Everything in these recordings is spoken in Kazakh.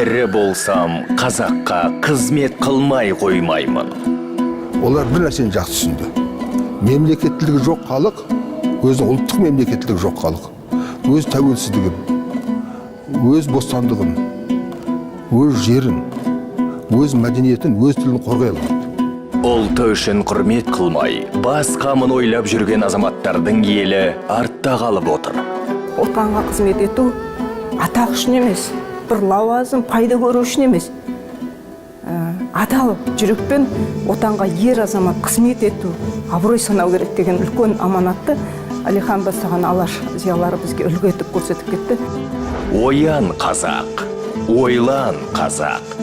тірі болсам, қазаққа қызмет қылмай қоймаймын. Олар бір нәрсені жақсы түсінді. Мемлекеттілігі жоқ халық, өзінің ұлттық мемлекеттілігі жоқ халық. Өз тәуелсіздігін, өз бостандығын, өз жерін, өз мәдениетін, өз тілін қорғай алады. Ұлты үшін құрмет қылмай, басқамын ойлап жүрген азаматтардың елі артта қалып отыр. Отанға қызмет ету атақ үшін емес, бір лауазым пайда көру үшін емес. Адал жүрекпен отанға ер азамат қызмет ету, абырой санау керек деген үлкен аманатты Әлихан бастаған алаш зиялары бізге үлгі етіп көрсетіп кетті. Оян қазақ, ойлан қазақ,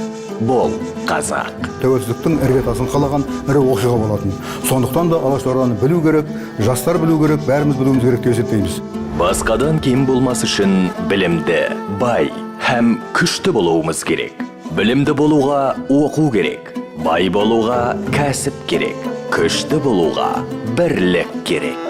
бол қазақ. Тәуелсіздіктің іргетасын қалаған ірі оқиға болатын. Сондықтан да алашорданы білу керек, жастар білу керек, бәріміз білуіміз керек деп есептейміз. Басқадан кем болмас үшін білімді, бай һәм күшті болуымыз керек. Білімді болуға оқу керек, бай болуға кәсіп керек, күшті болуға бірлік керек.